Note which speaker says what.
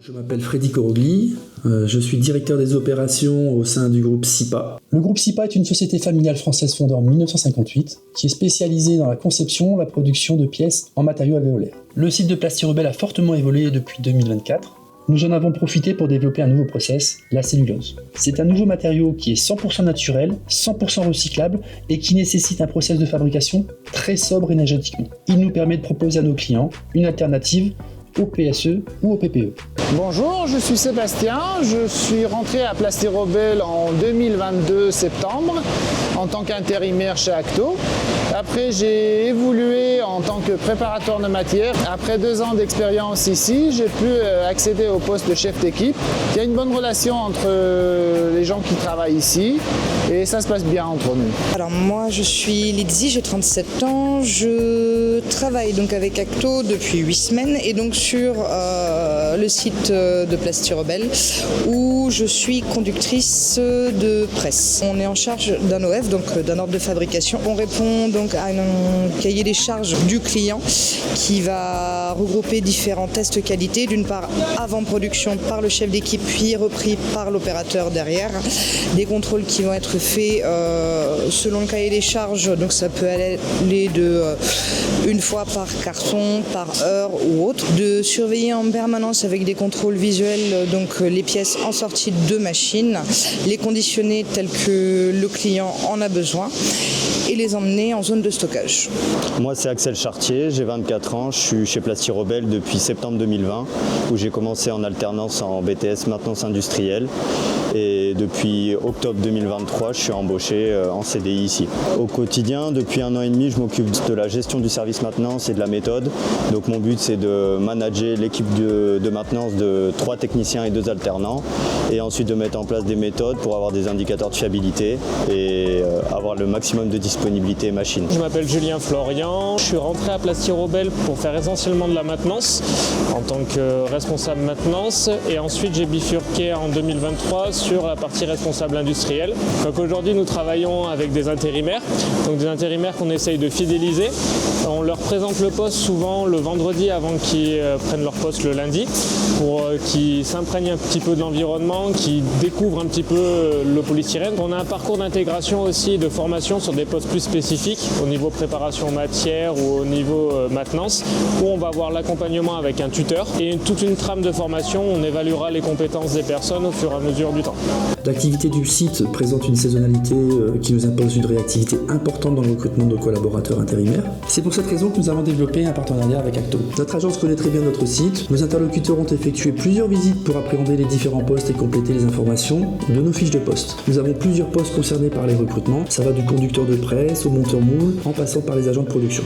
Speaker 1: Je m'appelle Freddy Corogli, je suis directeur des opérations au sein du groupe SIPA.
Speaker 2: Le groupe SIPA est une société familiale française fondée en 1958 qui est spécialisée dans la conception et la production de pièces en matériaux alvéolaires. Le site de Plastirobel a fortement évolué depuis 2024. Nous en avons profité pour développer un nouveau process, la cellulose. C'est un nouveau matériau qui est 100% naturel, 100% recyclable et qui nécessite un process de fabrication très sobre énergétiquement. Il nous permet de proposer à nos clients une alternative au PSE ou au PPE.
Speaker 3: Bonjour, je suis Sébastien, je suis rentré à Plastirobel en 2022 septembre en tant qu'intérimaire chez Acto. Après, j'ai évolué en tant que préparateur de matière. Après 2 ans d'expérience ici, j'ai pu accéder au poste de chef d'équipe. Il y a une bonne relation entre les gens qui travaillent ici et ça se passe bien entre nous.
Speaker 4: Alors moi, je suis Lydie, j'ai 37 ans. Je travaille donc avec Acto depuis 8 semaines et donc sur le site de Plastirobel où je suis conductrice de presse. On est en charge d'un OF, donc d'un ordre de fabrication. On répond donc à un cahier des charges du client qui va regrouper différents tests qualité, d'une part avant production par le chef d'équipe puis repris par l'opérateur derrière, des contrôles qui vont être faits selon le cahier des charges, donc ça peut aller de une fois par carton, par heure ou autre, de surveiller en permanence avec des contrôles visuels donc les pièces en sortie de machine, les conditionner telles que le client en a besoin et les emmener en zone de stockage.
Speaker 5: Moi c'est Axel Chartier, j'ai 24 ans, je suis chez Plastirobel depuis septembre 2020 où j'ai commencé en alternance en BTS maintenance industrielle et depuis octobre 2023 je suis embauché en CDI ici. Au quotidien, depuis 1 an et demi, je m'occupe de la gestion du service maintenance et de la méthode. Donc mon but c'est de manager l'équipe de maintenance de 3 techniciens et 2 alternants et ensuite de mettre en place des méthodes pour avoir des indicateurs de fiabilité et avoir le maximum de disponibilité machine.
Speaker 6: Je m'appelle Julien Florian, je suis rentré à Plastirobel pour faire essentiellement de la maintenance en tant que responsable maintenance et ensuite j'ai bifurqué en 2023 sur la partie responsable industrielle. Donc aujourd'hui nous travaillons avec des intérimaires, donc des intérimaires qu'on essaye de fidéliser. On leur présente le poste souvent le vendredi avant qu'ils prennent leur poste le lundi pour qu'ils s'imprègnent un petit peu de l'environnement, qu'ils découvrent un petit peu le polystyrène. On a un parcours d'intégration aussi de formation sur des postes plus spécifiques au niveau préparation matière ou au niveau maintenance où on va avoir l'accompagnement avec un tuteur et toute une trame de formation. On évaluera les compétences des personnes au fur et à mesure du temps.
Speaker 1: L'activité du site présente une saisonnalité qui nous impose une réactivité importante dans le recrutement de collaborateurs intérimaires. C'est pour cette raison que nous avons développé un partenariat avec Acto. Notre agence connaît très bien notre site. Nos interlocuteurs ont effectué plusieurs visites pour appréhender les différents postes et compléter les informations de nos fiches de poste. Nous avons plusieurs postes concernés par les recrutements. Ça va du conducteur de presse au monteur moule en passant par les agents de production.